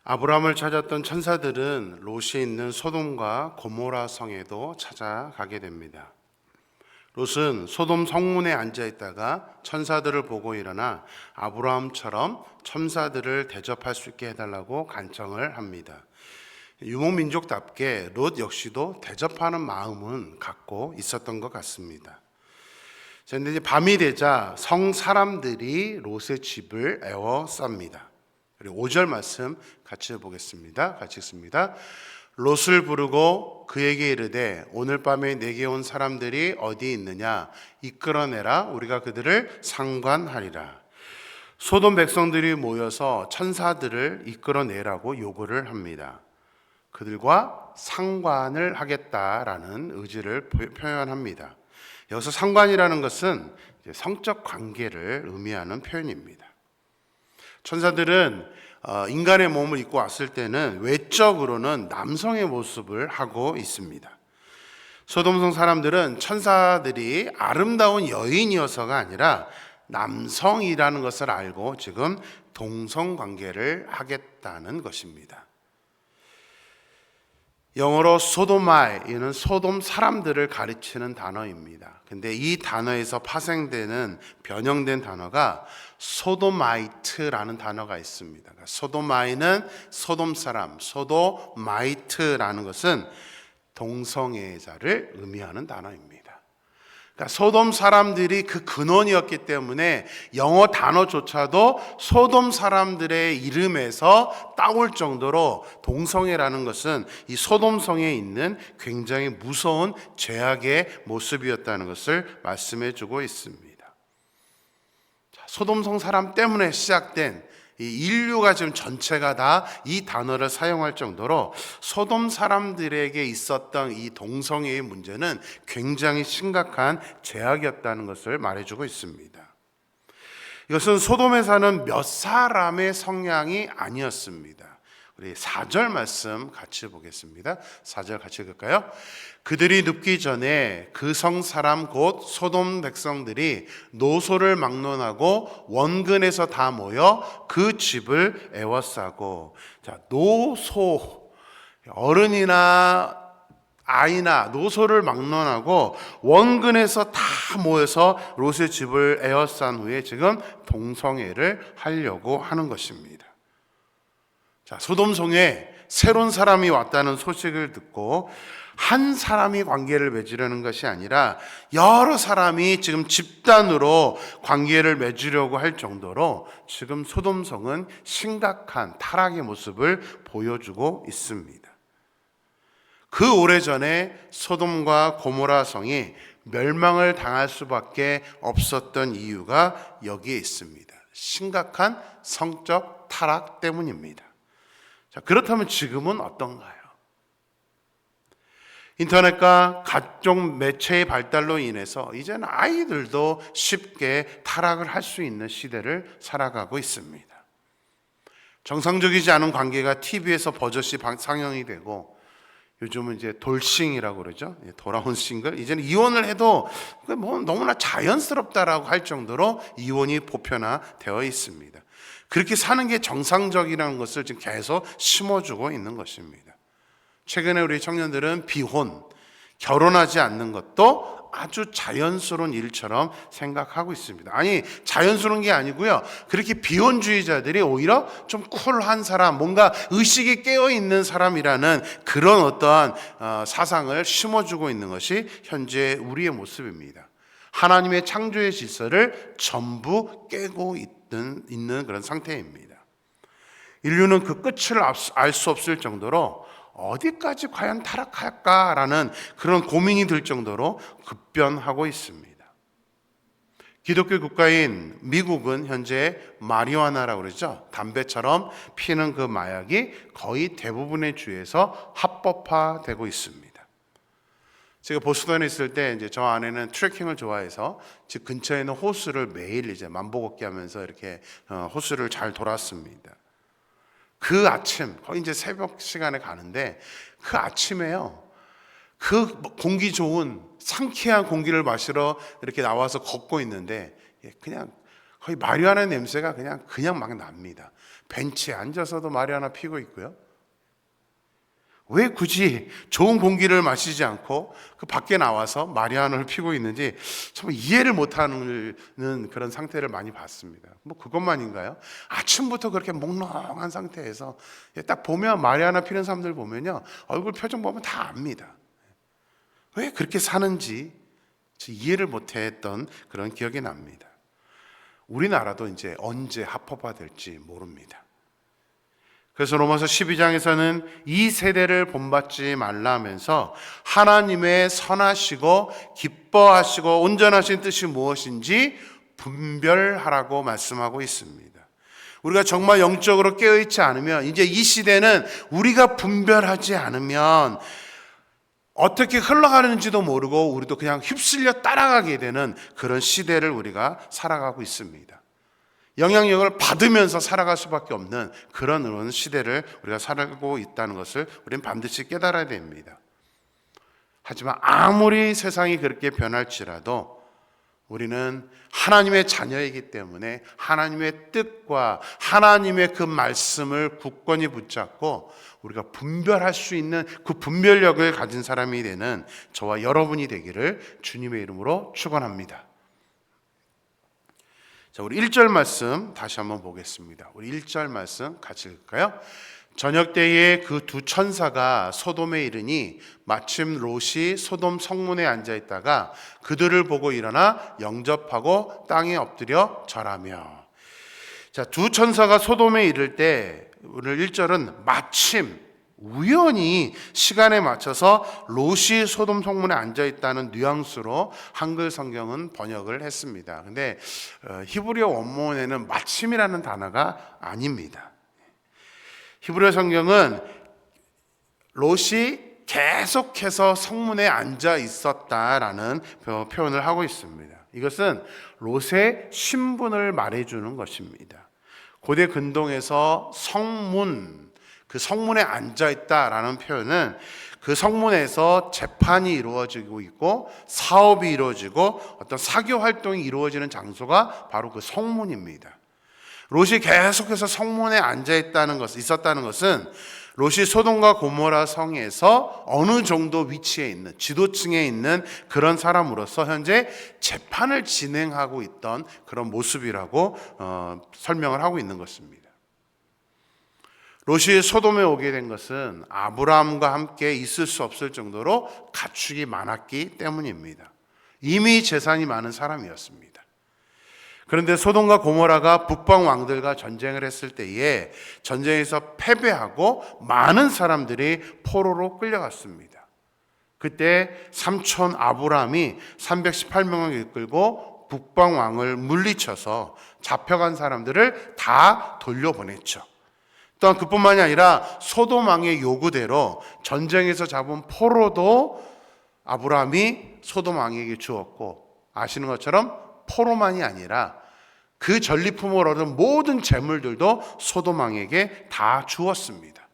아브라함을 찾았던 천사들은 롯이 있는 소돔과 고모라 성에도 찾아가게 됩니다. 롯은 소돔 성문에 앉아 있다가 천사들을 보고 일어나 아브라함처럼 천사들을 대접할 수 있게 해달라고 간청을 합니다. 유목민족답게 롯 역시도 대접하는 마음은 갖고 있었던 것 같습니다. 그런데 이제 밤이 되자 성 사람들이 롯의 집을 에워쌉니다. 그리고 5절 말씀 같이 보겠습니다. 같이 읽습니다. 롯을 부르고 그에게 이르되 오늘 밤에 내게 온 사람들이 어디 있느냐 이끌어내라 우리가 그들을 상관하리라. 소돔 백성들이 모여서 천사들을 이끌어내라고 요구를 합니다. 그들과 상관을 하겠다라는 의지를 표현합니다. 여기서 상관이라는 것은 성적 관계를 의미하는 표현입니다. 천사들은 인간의 몸을 입고 왔을 때는 외적으로는 남성의 모습을 하고 있습니다. 소돔성 사람들은 천사들이 아름다운 여인이어서가 아니라 남성이라는 것을 알고 지금 동성관계를 하겠다는 것입니다. 영어로 소도마이, 이는 소돔 사람들을 가리키는 단어입니다. 근데 이 단어에서 파생되는 변형된 단어가 소도마이트라는 단어가 있습니다. 소도마이는 소돔 사람, 소도마이트라는 것은 동성애자를 의미하는 단어입니다. 그러니까 소돔 사람들이 그 근원이었기 때문에 영어 단어조차도 소돔 사람들의 이름에서 따올 정도로 동성애라는 것은 이 소돔성에 있는 굉장히 무서운 죄악의 모습이었다는 것을 말씀해 주고 있습니다. 소돔성 사람 때문에 시작된 이 인류가 지금 전체가 다 이 단어를 사용할 정도로 소돔 사람들에게 있었던 이 동성애의 문제는 굉장히 심각한 죄악이었다는 것을 말해주고 있습니다. 이것은 소돔에 사는 몇 사람의 성향이 아니었습니다. 우리 4절 말씀 같이 보겠습니다. 4절 같이 읽을까요? 그들이 눕기 전에 그 성 사람 곧 소돔 백성들이 노소를 막론하고 원근에서 다 모여 그 집을 에워싸고, 자, 노소, 어른이나 아이나 노소를 막론하고 원근에서 다 모여서 롯의 집을 에워싼 후에 지금 동성애를 하려고 하는 것입니다. 자, 소돔성에 새로운 사람이 왔다는 소식을 듣고 한 사람이 관계를 맺으려는 것이 아니라 여러 사람이 지금 집단으로 관계를 맺으려고 할 정도로 지금 소돔성은 심각한 타락의 모습을 보여주고 있습니다. 그 오래전에 소돔과 고모라 성이 멸망을 당할 수밖에 없었던 이유가 여기에 있습니다. 심각한 성적 타락 때문입니다. 자, 그렇다면 지금은 어떤가요? 인터넷과 각종 매체의 발달로 인해서 이제는 아이들도 쉽게 타락을 할 수 있는 시대를 살아가고 있습니다. 정상적이지 않은 관계가 TV에서 버젓이 상영이 되고, 요즘은 이제 돌싱이라고 그러죠. 돌아온 싱글. 이제는 이혼을 해도 뭐 너무나 자연스럽다라고 할 정도로 이혼이 보편화되어 있습니다. 그렇게 사는 게 정상적이라는 것을 지금 계속 심어주고 있는 것입니다. 최근에 우리 청년들은 비혼, 결혼하지 않는 것도 아주 자연스러운 일처럼 생각하고 있습니다. 아니, 자연스러운 게 아니고요. 그렇게 비혼주의자들이 오히려 좀 쿨한 사람, 뭔가 의식이 깨어있는 사람이라는 그런 어떠한 사상을 심어주고 있는 것이 현재 우리의 모습입니다. 하나님의 창조의 질서를 전부 깨고 있는 그런 상태입니다. 인류는 그 끝을 알 수 없을 정도로 어디까지 과연 타락할까라는 그런 고민이 들 정도로 급변하고 있습니다. 기독교 국가인 미국은 현재 마리화나라고 그러죠. 담배처럼 피는 그 마약이 거의 대부분의 주에서 합법화되고 있습니다. 제가 보스턴에 있을 때 이제 저 아내는 트레킹을 좋아해서 집 근처에 있는 호수를 매일 이제 만보걷기 하면서 이렇게 호수를 잘 돌았습니다. 그 아침, 거의 이제 새벽 시간에 가는데 그 아침에요. 그 공기 좋은 상쾌한 공기를 마시러 이렇게 나와서 걷고 있는데 그냥 거의 마리아나 냄새가 그냥 막 납니다. 벤치에 앉아서도 마리아나 피고 있고요. 왜 굳이 좋은 공기를 마시지 않고 그 밖에 나와서 마리아나를 피고 있는지 참 이해를 못하는 그런 상태를 많이 봤습니다. 뭐 그것만인가요? 아침부터 그렇게 몽롱한 상태에서 딱 보면 마리아나 피는 사람들 보면요, 얼굴 표정 보면 다 압니다. 왜 그렇게 사는지 이해를 못했던 그런 기억이 납니다. 우리나라도 이제 언제 합법화될지 모릅니다. 그래서 로마서 12장에서는 이 세대를 본받지 말라면서 하나님의 선하시고 기뻐하시고 온전하신 뜻이 무엇인지 분별하라고 말씀하고 있습니다. 우리가 정말 영적으로 깨어있지 않으면, 이제 이 시대는 우리가 분별하지 않으면 어떻게 흘러가는지도 모르고 우리도 그냥 휩쓸려 따라가게 되는 그런 시대를 우리가 살아가고 있습니다. 영향력을 받으면서 살아갈 수밖에 없는 그런 시대를 우리가 살고 있다는 것을 우리는 반드시 깨달아야 됩니다. 하지만 아무리 세상이 그렇게 변할지라도 우리는 하나님의 자녀이기 때문에 하나님의 뜻과 하나님의 그 말씀을 굳건히 붙잡고 우리가 분별할 수 있는 그 분별력을 가진 사람이 되는 저와 여러분이 되기를 주님의 이름으로 축원합니다. 자, 우리 1절 말씀 다시 한번 보겠습니다. 우리 1절 말씀 같이 읽을까요? 저녁 때에 그 두 천사가 소돔에 이르니 마침 롯이 소돔 성문에 앉아 있다가 그들을 보고 일어나 영접하고 땅에 엎드려 절하며. 자, 두 천사가 소돔에 이를 때 오늘 1절은 마침 우연히 시간에 맞춰서 롯이 소돔 성문에 앉아 있다는 뉘앙스로 한글 성경은 번역을 했습니다. 근데 히브리어 원문에는 마침이라는 단어가 아닙니다. 히브리어 성경은 롯이 계속해서 성문에 앉아 있었다라는 표현을 하고 있습니다. 이것은 롯의 신분을 말해주는 것입니다. 고대 근동에서 성문, 그 성문에 앉아있다라는 표현은 그 성문에서 재판이 이루어지고 있고 사업이 이루어지고 어떤 사교 활동이 이루어지는 장소가 바로 그 성문입니다. 롯이 계속해서 성문에 앉아있다는 것은, 있었다는 것은 롯이 소돔과 고모라 성에서 어느 정도 위치에 있는, 지도층에 있는 그런 사람으로서 현재 재판을 진행하고 있던 그런 모습이라고 설명을 하고 있는 것입니다. 롯이 소돔에 오게 된 것은 아브라함과 함께 있을 수 없을 정도로 가축이 많았기 때문입니다. 이미 재산이 많은 사람이었습니다. 그런데 소돔과 고모라가 북방 왕들과 전쟁을 했을 때에 전쟁에서 패배하고 많은 사람들이 포로로 끌려갔습니다. 그때 삼촌 아브라함이 318명을 이끌고 북방 왕을 물리쳐서 잡혀간 사람들을 다 돌려보냈죠. 또한 그뿐만이 아니라 소돔 왕의 요구대로 전쟁에서 잡은 포로도 아브라함이 소돔 왕에게 주었고, 아시는 것처럼 포로만이 아니라 그 전리품을 얻은 모든 재물들도 소돔 왕에게 다 주었습니다.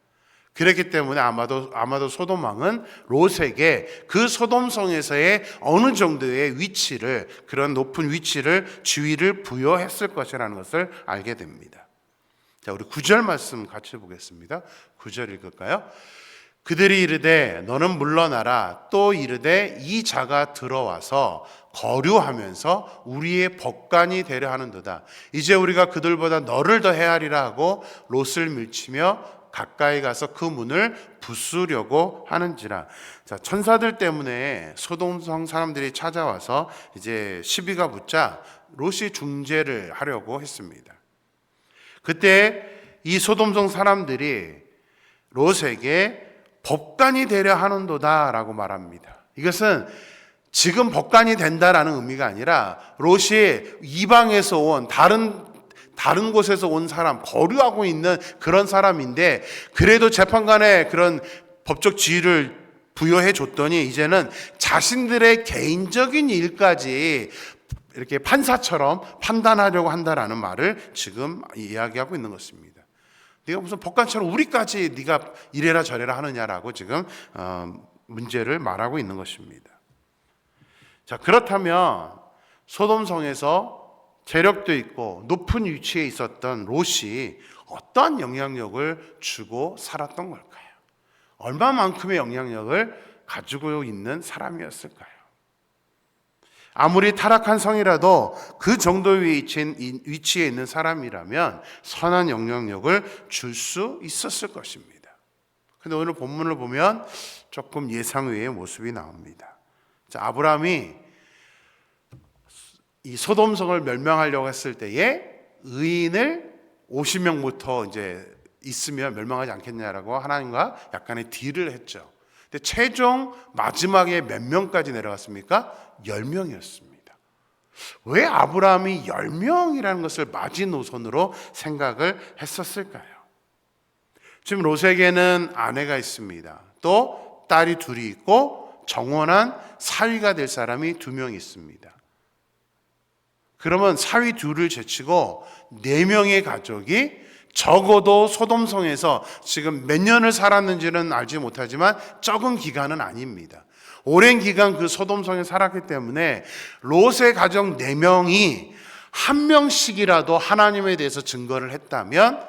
그렇기 때문에 아마도 소돔 왕은 롯에게 그 소돔성에서의 어느 정도의 위치를, 그런 높은 위치를, 지위를 부여했을 것이라는 것을 알게 됩니다. 자, 우리 9절 말씀 같이 보겠습니다. 9절 읽을까요? 그들이 이르되 너는 물러나라. 또 이르되 이 자가 들어와서 거류하면서 우리의 법관이 되려 하는도다. 이제 우리가 그들보다 너를 더 헤아리라 하고 롯을 밀치며 가까이 가서 그 문을 부수려고 하는지라. 자, 천사들 때문에 소돔성 사람들이 찾아와서 이제 시비가 붙자 롯이 중재를 하려고 했습니다. 그때 이 소돔성 사람들이 롯에게 법관이 되려 하는도다라고 말합니다. 이것은 지금 법관이 된다라는 의미가 아니라 롯이 이방에서 온 다른 곳에서 온 사람, 거류하고 있는 그런 사람인데 그래도 재판관에 그런 법적 지위를 부여해 줬더니 이제는 자신들의 개인적인 일까지 이렇게 판사처럼 판단하려고 한다라는 말을 지금 이야기하고 있는 것입니다. 네가 무슨 법관처럼 우리까지 네가 이래라 저래라 하느냐라고 지금 문제를 말하고 있는 것입니다. 자, 그렇다면 소돔성에서 재력도 있고 높은 위치에 있었던 롯이 어떠한 영향력을 주고 살았던 걸까요? 얼마만큼의 영향력을 가지고 있는 사람이었을까요? 아무리 타락한 성이라도 그 정도의 위치에 있는 사람이라면 선한 영향력을 줄 수 있었을 것입니다. 그런데 오늘 본문을 보면 조금 예상 외의 모습이 나옵니다. 자, 아브라함이 이 소돔성을 멸망하려고 했을 때에 의인을 50명부터 이제 있으면 멸망하지 않겠냐라고 하나님과 약간의 딜을 했죠. 근데 최종 마지막에 몇 명까지 내려갔습니까? 10명이었습니다. 왜 아브라함이 10명이라는 것을 마지노선으로 생각을 했었을까요? 지금 롯에게는 아내가 있습니다. 또 딸이 둘이 있고 정원한 사위가 될 사람이 2명 있습니다. 그러면 사위 둘을 제치고 4명의 가족이 적어도 소돔성에서 지금 몇 년을 살았는지는 알지 못하지만 적은 기간은 아닙니다. 오랜 기간 그 소돔성에 살았기 때문에 롯의 가족 4명이 한 명씩이라도 하나님에 대해서 증거를 했다면,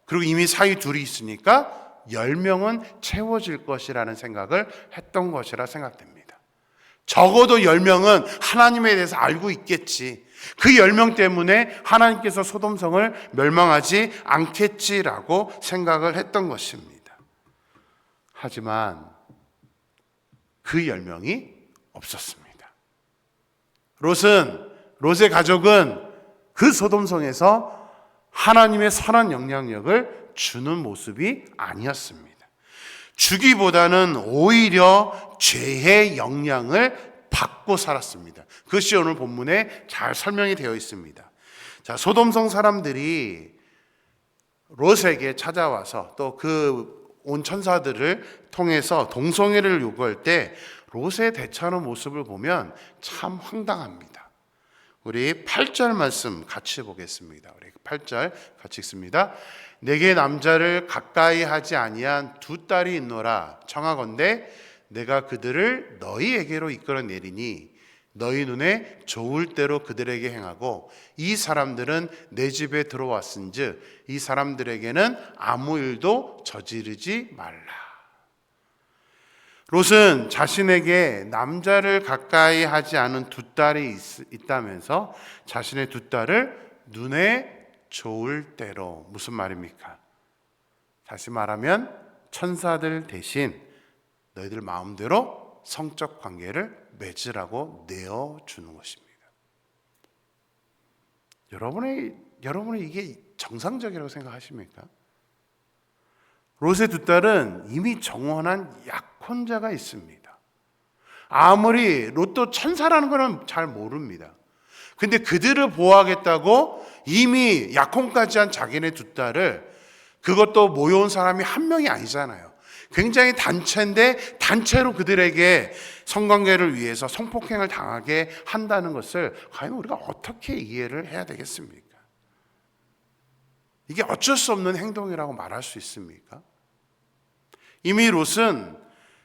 그리고 이미 사위 둘이 있으니까 10명은 채워질 것이라는 생각을 했던 것이라 생각됩니다. 적어도 10명은 하나님에 대해서 알고 있겠지, 그 10명 때문에 하나님께서 소돔성을 멸망하지 않겠지라고 생각을 했던 것입니다. 하지만 그 10명이 없었습니다. 롯의 가족은 그 소돔성에서 하나님의 선한 영향력을 주는 모습이 아니었습니다. 주기보다는 오히려 죄의 영향을 받고 살았습니다. 그것이 오늘 본문에 잘 설명이 되어 있습니다. 자, 소돔성 사람들이 롯에게 찾아와서 또 그 온 천사들을 통해서 동성애를 요구할 때 롯의 대처하는 모습을 보면 참 황당합니다. 우리 8절 말씀 같이 보겠습니다. 우리 8절 같이 읽습니다. 내게 남자를 가까이 하지 아니한 2 딸이 있노라. 청하건대 내가 그들을 너희에게로 이끌어내리니 너희 눈에 좋을 대로 그들에게 행하고 이 사람들은 내 집에 들어왔은즉 이 사람들에게는 아무 일도 저지르지 말라. 롯은 자신에게 남자를 가까이 하지 않은 2 딸이 있다면서 자신의 2 딸을 눈에 좋을 대로, 무슨 말입니까? 다시 말하면 천사들 대신 너희들 마음대로 성적 관계를 맺으라고 내어주는 것입니다. 여러분이 이게 정상적이라고 생각하십니까? 롯의 2 딸은 이미 정원한 약혼자가 있습니다. 아무리 롯도 천사라는 것은 잘 모릅니다. 근데 그들을 보호하겠다고 이미 약혼까지 한 자기네 2 딸을, 그것도 모여온 사람이 한 명이 아니잖아요. 굉장히 단체인데 단체로 그들에게 성관계를 위해서 성폭행을 당하게 한다는 것을 과연 우리가 어떻게 이해를 해야 되겠습니까? 이게 어쩔 수 없는 행동이라고 말할 수 있습니까? 이미 롯은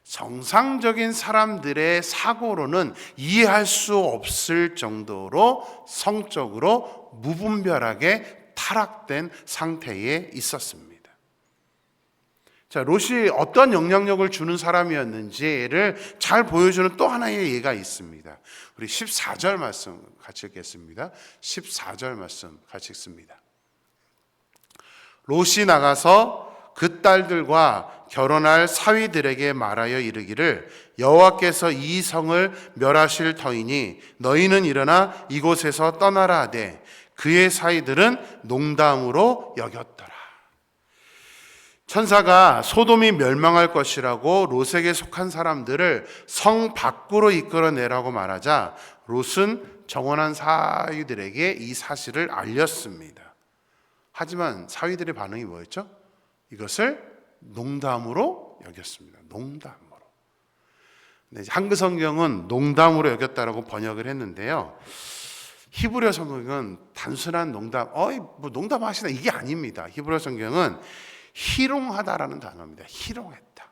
정상적인 사람들의 사고로는 이해할 수 없을 정도로 성적으로 무분별하게 타락된 상태에 있었습니다. 자, 롯이 어떤 영향력을 주는 사람이었는지를 잘 보여주는 또 하나의 예가 있습니다. 우리 14절 말씀 같이 읽겠습니다. 14절 말씀 같이 읽습니다. 롯이 나가서 그 딸들과 결혼할 사위들에게 말하여 이르기를 여호와께서 이 성을 멸하실 터이니 너희는 일어나 이곳에서 떠나라 하되 그의 사위들은 농담으로 여겼더라. 천사가 소돔이 멸망할 것이라고 롯에게 속한 사람들을 성 밖으로 이끌어내라고 말하자 롯은 정원한 사위들에게 이 사실을 알렸습니다. 하지만 사위들의 반응이 뭐였죠? 이것을 농담으로 여겼습니다. 농담으로. 한글 성경은 농담으로 여겼다라고 번역을 했는데요. 히브리어 성경은 단순한 농담, 뭐 농담하시나 이게 아닙니다. 히브리어 성경은 희롱하다라는 단어입니다. 희롱했다.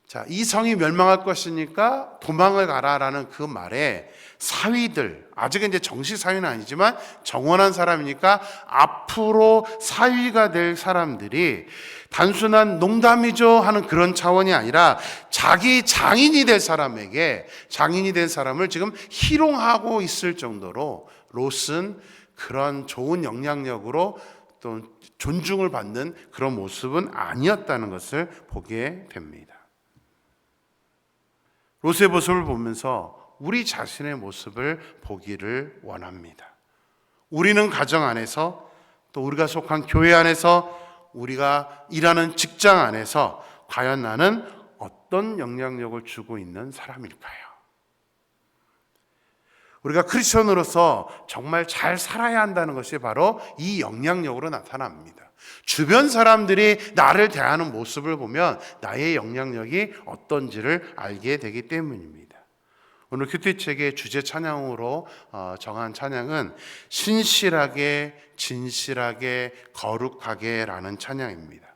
자, 이 성이 멸망할 것이니까 도망을 가라라는 그 말에 사위들, 아직은 이제 정식 사위는 아니지만 정원한 사람이니까 앞으로 사위가 될 사람들이 단순한 농담이죠 하는 그런 차원이 아니라 자기 장인이 될 사람에게, 장인이 된 사람을 지금 희롱하고 있을 정도로 롯은 그런 좋은 영향력으로 또 존중을 받는 그런 모습은 아니었다는 것을 보게 됩니다. 롯의 모습을 보면서 우리 자신의 모습을 보기를 원합니다. 우리는 가정 안에서, 또 우리가 속한 교회 안에서, 우리가 일하는 직장 안에서 과연 나는 어떤 영향력을 주고 있는 사람일까요? 우리가 크리스천으로서 정말 잘 살아야 한다는 것이 바로 이 영향력으로 나타납니다. 주변 사람들이 나를 대하는 모습을 보면 나의 영향력이 어떤지를 알게 되기 때문입니다. 오늘 큐티책의 주제 찬양으로 정한 찬양은 신실하게, 진실하게, 거룩하게 라는 찬양입니다.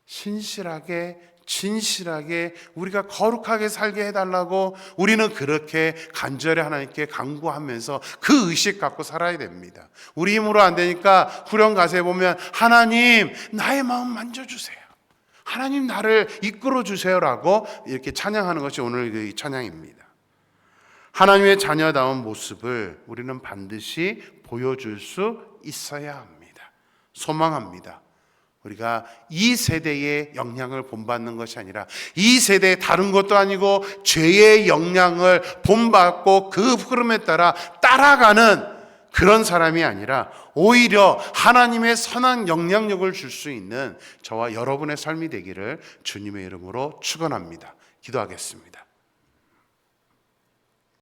신실하게, 진실하게 우리가 거룩하게 살게 해달라고 우리는 그렇게 간절히 하나님께 간구하면서 그 의식 갖고 살아야 됩니다. 우리 힘으로 안 되니까 후렴 가사에 보면 하나님 나의 마음 만져주세요, 하나님 나를 이끌어 주세요라고 이렇게 찬양하는 것이 오늘 이 찬양입니다. 하나님의 자녀다운 모습을 우리는 반드시 보여줄 수 있어야 합니다. 소망합니다. 우리가 이 세대의 영향을 본받는 것이 아니라 이 세대의 다른 것도 아니고 죄의 영향을 본받고 그 흐름에 따라 따라가는 그런 사람이 아니라 오히려 하나님의 선한 영향력을 줄 수 있는 저와 여러분의 삶이 되기를 주님의 이름으로 축원합니다. 기도하겠습니다.